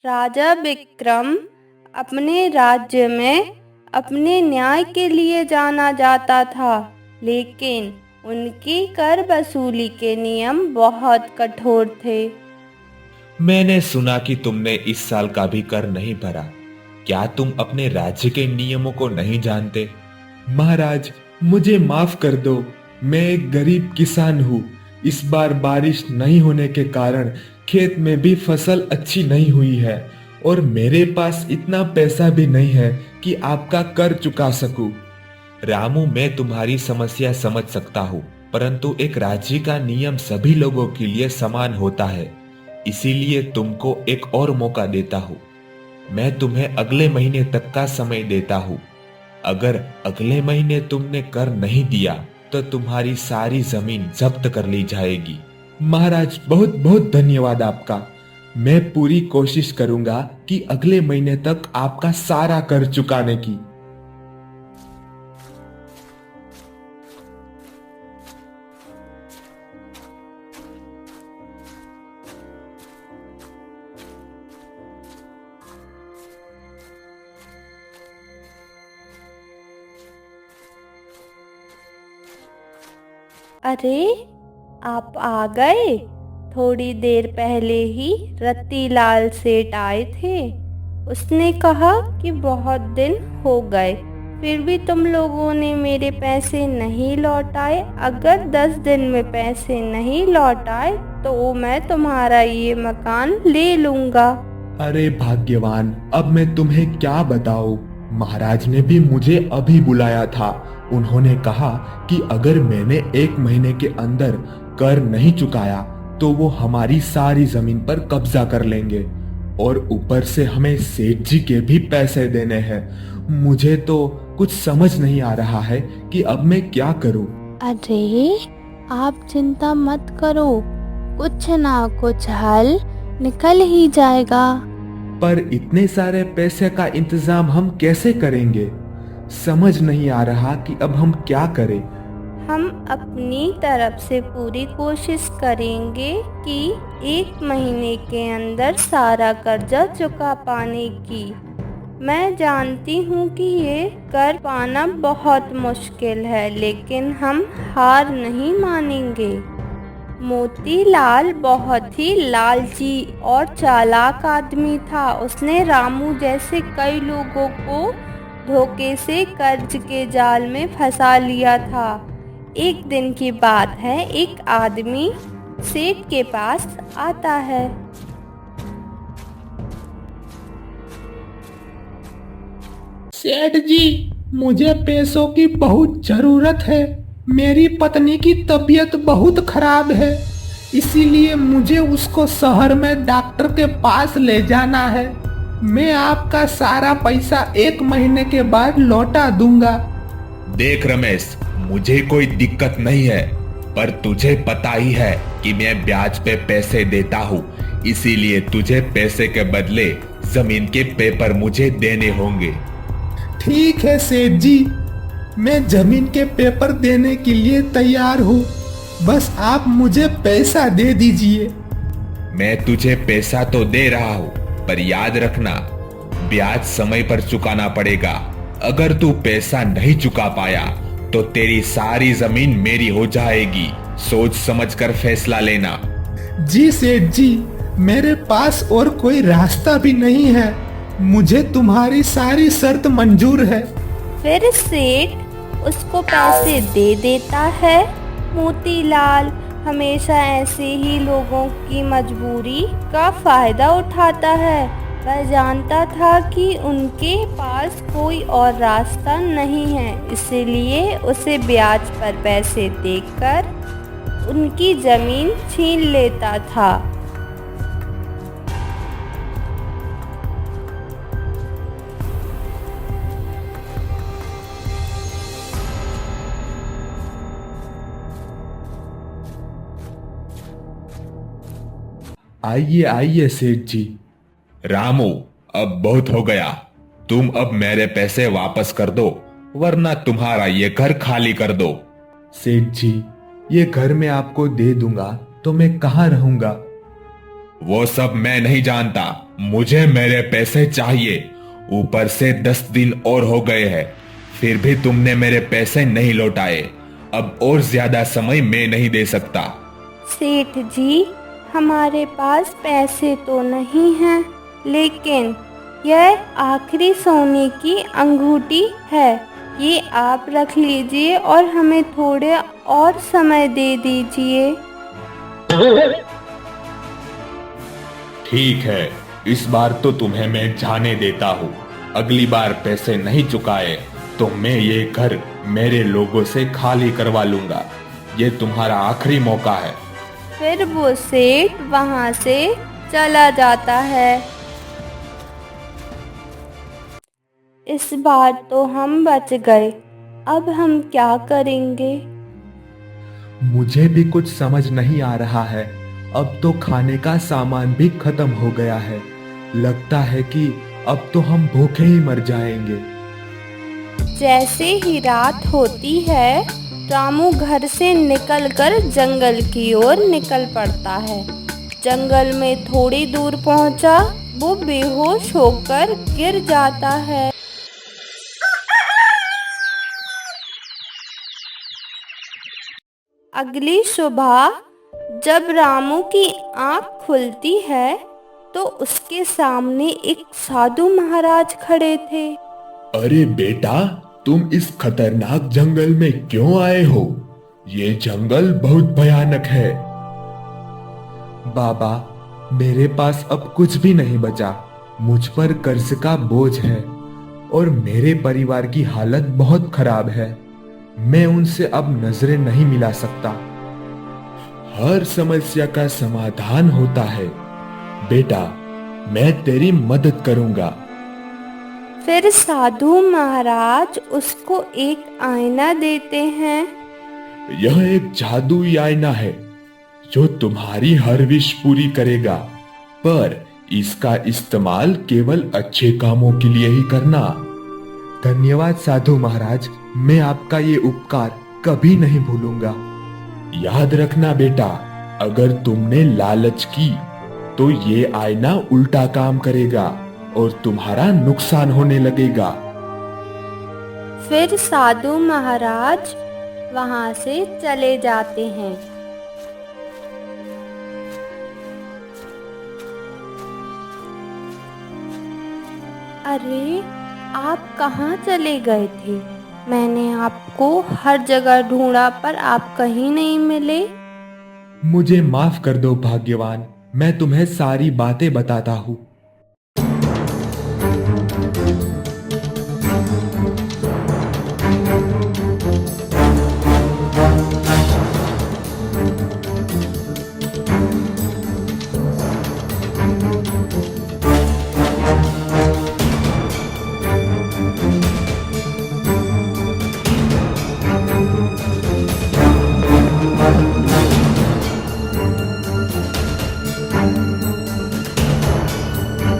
राजा विक्रम अपने राज्य में अपने न्याय के लिए जाना जाता था, लेकिन उनकी कर वसूली के नियम बहुत कठोर थे। मैंने सुना कि तुमने इस साल का भी कर नहीं भरा। क्या तुम अपने राज्य के नियमों को नहीं जानते? महाराज, मुझे माफ कर दो। मैं एक गरीब किसान हूँ। इस बार बारिश नहीं होने के कारण खेत में भी फसल अच्छी नहीं हुई है और मेरे पास इतना पैसा भी नहीं है कि आपका कर चुका सकूं। रामू, मैं तुम्हारी समस्या समझ सकता हूँ, परंतु एक राज्य का नियम सभी लोगों के लिए समान होता है। इसीलिए तुमको एक और मौका देता हूँ। मैं तुम्हें अगले महीने तक का समय देता हूँ। अगर अगले महीने तुमने कर नहीं दिया तो तुम्हारी सारी जमीन जब्त कर ली जाएगी। महाराज, बहुत बहुत धन्यवाद आपका। मैं पूरी कोशिश करूंगा कि अगले महीने तक आपका सारा कर चुकाने की। अरे, आप आ गए। थोड़ी देर पहले ही रत्तीलाल सेठ आए थे। उसने कहा कि बहुत दिन हो गए, फिर भी तुम लोगों ने मेरे पैसे नहीं लौटाए। अगर 10 दिन में पैसे नहीं लौटाए तो मैं तुम्हारा ये मकान ले लूंगा। अरे भाग्यवान, अब मैं तुम्हें क्या बताऊं। महाराज ने भी मुझे अभी बुलाया था। उन्होंने कहा कि अगर मैंने 1 महीने के अंदर कर नहीं चुकाया तो वो हमारी सारी जमीन पर कब्जा कर लेंगे और ऊपर से हमें सेठ जी के भी पैसे देने हैं। मुझे तो कुछ समझ नहीं आ रहा है कि अब मैं क्या करूं। अरे, आप चिंता मत करो, कुछ ना कुछ हल निकल ही जाएगा। पर इतने सारे पैसे का इंतजाम हम कैसे करेंगे? समझ नहीं आ रहा कि अब हम क्या करें। हम अपनी तरफ से पूरी कोशिश करेंगे कि 1 महीने के अंदर सारा कर्जा चुका पाने की। मैं जानती हूँ कि ये कर पाना बहुत मुश्किल है, लेकिन हम हार नहीं मानेंगे। मोतीलाल बहुत ही लालची और चालाक आदमी था। उसने रामू जैसे कई लोगों को धोखे से कर्ज के जाल में फंसा लिया था। एक दिन की बात है, एक आदमी सेठ के पास आता है। सेठ जी, मुझे पैसों की बहुत जरूरत है। मेरी पत्नी की तबीयत बहुत खराब है, इसीलिए मुझे उसको शहर में डॉक्टर के पास ले जाना है। मैं आपका सारा पैसा 1 महीने के बाद लौटा दूंगा। देख रमेश, मुझे कोई दिक्कत नहीं है, पर तुझे पता ही है कि मैं ब्याज पे पैसे देता हूँ। इसीलिए तुझे पैसे के बदले जमीन के पेपर मुझे देने होंगे। ठीक है सेठ जी, मैं जमीन के पेपर देने के लिए तैयार हूँ। बस आप मुझे पैसा दे दीजिए। मैं तुझे पैसा तो दे रहा हूँ, पर याद रखना, ब्याज समय पर चुकाना पड़ेगा। अगर तू पैसा नहीं चुका पाया तो तेरी सारी जमीन मेरी हो जाएगी। सोच समझकर फैसला लेना। जी सेठ जी, मेरे पास और कोई रास्ता भी नहीं है। मुझे तुम्हारी सारी शर्त मंजूर है। फिर सेठ उसको पैसे दे देता है। मोतीलाल हमेशा ऐसे ही लोगों की मजबूरी का फायदा उठाता है। वह जानता था कि उनके पास कोई और रास्ता नहीं है, इसलिए उसे ब्याज पर पैसे देकर उनकी जमीन छीन लेता था। आइए आइए सेठ जी। रामू, अब बहुत हो गया। तुम अब मेरे पैसे वापस कर दो, वरना तुम्हारा ये घर खाली कर दो। सेठ जी, ये घर मैं आपको दे दूंगा तो मैं कहाँ रहूंगा? वो सब मैं नहीं जानता, मुझे मेरे पैसे चाहिए। ऊपर से 10 दिन और हो गए हैं, फिर भी तुमने मेरे पैसे नहीं लौटाए। अब और ज्यादा समय मैं नहीं दे सकता। सेठ जी, हमारे पास पैसे तो नहीं हैं, लेकिन यह आखिरी सोने की अंगूठी है। ये आप रख लीजिए और हमें थोड़े और समय दे दीजिए। ठीक है, इस बार तो तुम्हें मैं जाने देता हूँ। अगली बार पैसे नहीं चुकाए तो मैं ये घर मेरे लोगों से खाली करवा लूंगा। ये तुम्हारा आखिरी मौका है। फिर वो सेठ वहां से चला जाता है। इस बार तो हम बच गए। अब हम क्या करेंगे? मुझे भी कुछ समझ नहीं आ रहा है। अब तो खाने का सामान भी खत्म हो गया है। लगता है कि अब तो हम भूखे ही मर जाएंगे। जैसे ही रात होती है, रामू घर से निकलकर जंगल की ओर निकल पड़ता है। जंगल में थोड़ी दूर पहुंचा, वो बेहोश होकर गिर जाता है। अगली सुबह जब रामू की आंख खुलती है तो उसके सामने एक साधु महाराज खड़े थे। अरे बेटा, तुम इस खतरनाक जंगल में क्यों आए हो? ये जंगल बहुत भयानक है। बाबा, मेरे पास अब कुछ भी नहीं बचा। मुझ पर कर्ज का बोझ है और मेरे परिवार की हालत बहुत खराब है। मैं उनसे अब नजरें नहीं मिला सकता। हर समस्या का समाधान होता है बेटा, मैं तेरी मदद करूंगा। फिर साधु महाराज उसको एक आईना देते हैं। यह एक जादुई आईना है जो तुम्हारी हर विश पूरी करेगा, पर इसका इस्तेमाल केवल अच्छे कामों के लिए ही करना। धन्यवाद साधु महाराज, मैं आपका ये उपकार कभी नहीं भूलूंगा। याद रखना बेटा, अगर तुमने लालच की तो ये आईना उल्टा काम करेगा और तुम्हारा नुकसान होने लगेगा। फिर साधु महाराज वहां से चले जाते हैं। अरे, आप कहाँ चले गए थे? मैंने आपको हर जगह ढूंढा पर आप कहीं नहीं मिले। मुझे माफ कर दो भाग्यवान, मैं तुम्हें सारी बातें बताता हूँ।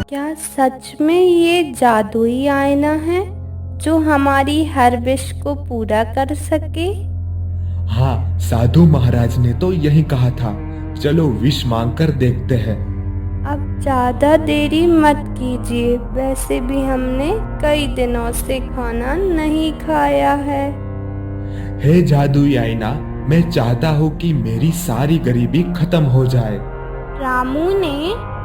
क्या सच में ये जादुई आईना है जो हमारी हर विश को पूरा कर सके? हाँ, साधु महाराज ने तो यही कहा था। चलो विश मांग कर देखते हैं। अब ज्यादा देरी मत कीजिए, वैसे भी हमने कई दिनों से खाना नहीं खाया है। हे जादुई आईना, मैं चाहता हूँ कि मेरी सारी गरीबी खत्म हो जाए। रामू ने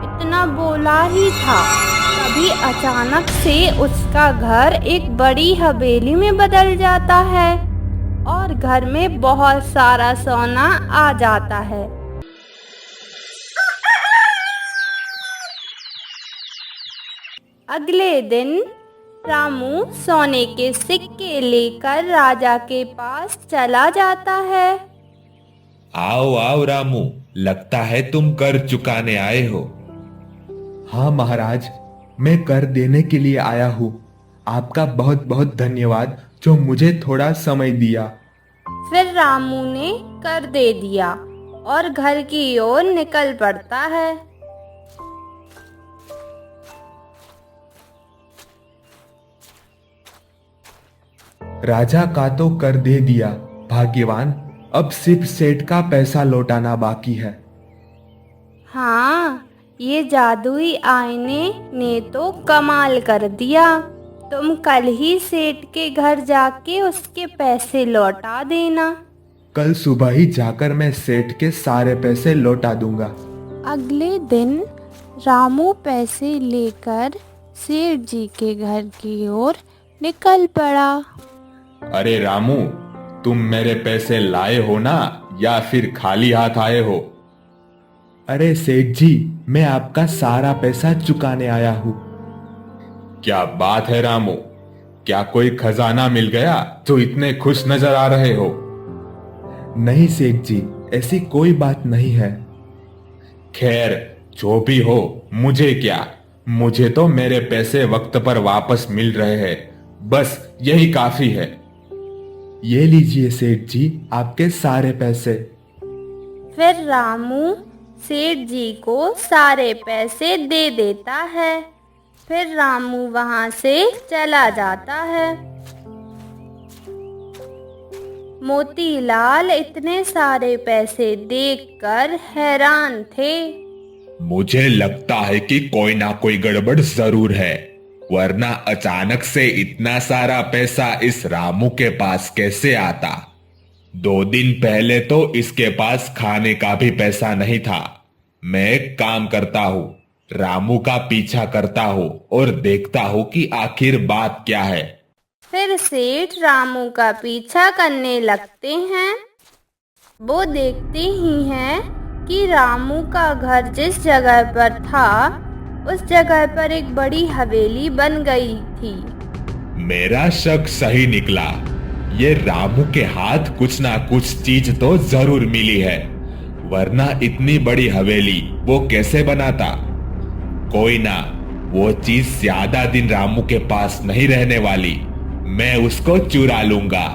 इतना बोला ही था, तभी अचानक से उसका घर एक बड़ी हवेली में बदल जाता है और घर में बहुत सारा सोना आ जाता है। अगले दिन रामू सोने के सिक्के लेकर राजा के पास चला जाता है। आओ आओ रामू, लगता है तुम कर चुकाने आए हो। हाँ महाराज, मैं कर देने के लिए आया हूँ। आपका बहुत बहुत धन्यवाद जो मुझे थोड़ा समय दिया। फिर रामू ने कर दे दिया और घर की ओर निकल पड़ता है। राजा का तो कर दे दिया भाग्यवान, अब सिर्फ सेठ का पैसा लौटाना बाकी है। हाँ, ये जादुई आईने ने तो कमाल कर दिया। तुम कल ही सेठ के घर जाके उसके पैसे लौटा देना। कल सुबह ही जाकर मैं सेठ के सारे पैसे लौटा दूंगा। अगले दिन रामू पैसे लेकर सेठ जी के घर की ओर निकल पड़ा। अरे रामू, तुम मेरे पैसे लाए हो ना, या फिर खाली हाथ आए हो? अरे सेठ जी, मैं आपका सारा पैसा चुकाने आया हूँ। क्या बात है रामू, क्या कोई खजाना मिल गया तो इतने खुश नजर आ रहे हो? नहीं सेठ जी, ऐसी कोई बात नहीं है। खैर, जो भी हो, मुझे क्या, मुझे तो मेरे पैसे वक्त पर वापस मिल रहे हैं, बस यही काफी है। ये लीजिए सेठ जी, आपके सारे पैसे। फिर रामू सेठ जी को सारे पैसे दे देता है। फिर रामू वहां से चला जाता है। मोतीलाल इतने सारे पैसे देखकर हैरान थे। मुझे लगता है कि कोई ना कोई गड़बड़ जरूर है, वरना अचानक से इतना सारा पैसा इस रामू के पास कैसे आता? 2 दिन पहले तो इसके पास खाने का भी पैसा नहीं था। मैं एक काम करता हूँ, रामू का पीछा करता हूँ और देखता हूँ कि आखिर बात क्या है। फिर सेठ रामू का पीछा करने लगते हैं। वो देखते ही हैं कि रामू का घर जिस जगह पर था उस जगह पर एक बड़ी हवेली बन गई थी। मेरा शक सही निकला, ये रामू के हाथ कुछ ना कुछ चीज तो जरूर मिली है, वरना इतनी बड़ी हवेली वो कैसे बनाता? कोई ना, वो चीज ज्यादा दिन रामू के पास नहीं रहने वाली, मैं उसको चुरा लूंगा।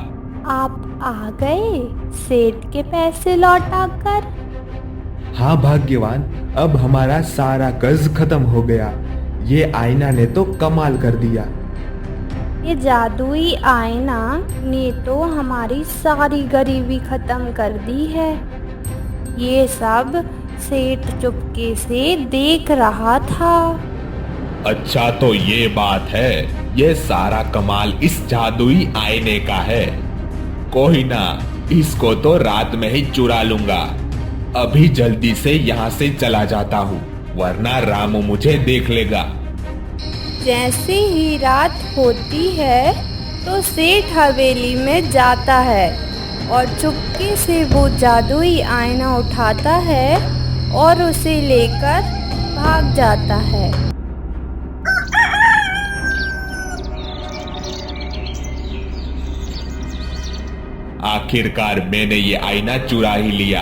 आप आ गए सेठ के पैसे लौटाकर। हाँ भाग्यवान, अब हमारा सारा कर्ज खत्म हो गया। ये आईना ने तो कमाल कर दिया। ये जादुई आईना ने तो हमारी सारी गरीबी खत्म कर दी है। ये सब सेठ चुपके से देख रहा था। अच्छा, तो ये बात है, ये सारा कमाल इस जादुई आईने का है। कोई ना, इसको तो रात में ही चुरा लूंगा। अभी जल्दी से यहाँ से चला जाता हूँ, वरना रामू मुझे देख लेगा। जैसे ही रात होती है तो सेठ हवेली में जाता है और चुपके से वो जादुई आईना उठाता है और उसे लेकर भाग जाता है। आखिरकार मैंने ये आईना चुरा ही लिया।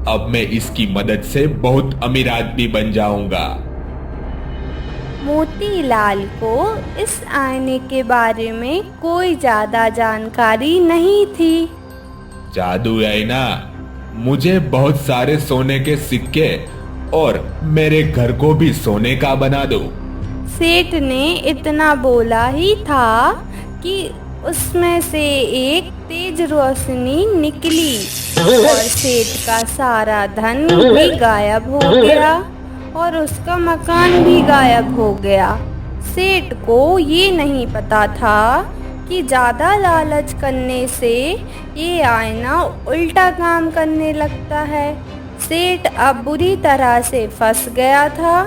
अब मैं इसकी मदद से बहुत अमीर आदमी बन जाऊंगा। मोतीलाल को इस आईने के बारे में कोई ज्यादा जानकारी नहीं थी। जादू आईना, मुझे बहुत सारे सोने के सिक्के और मेरे घर को भी सोने का बना दो। सेठ ने इतना बोला ही था कि उसमें से एक तेज रोशनी निकली और सेठ का सारा धन भी गायब हो गया और उसका मकान भी गायब हो गया। सेठ को ये नहीं पता था कि ज़्यादा लालच करने से ये आईना उल्टा काम करने लगता है। सेठ अब बुरी तरह से फंस गया था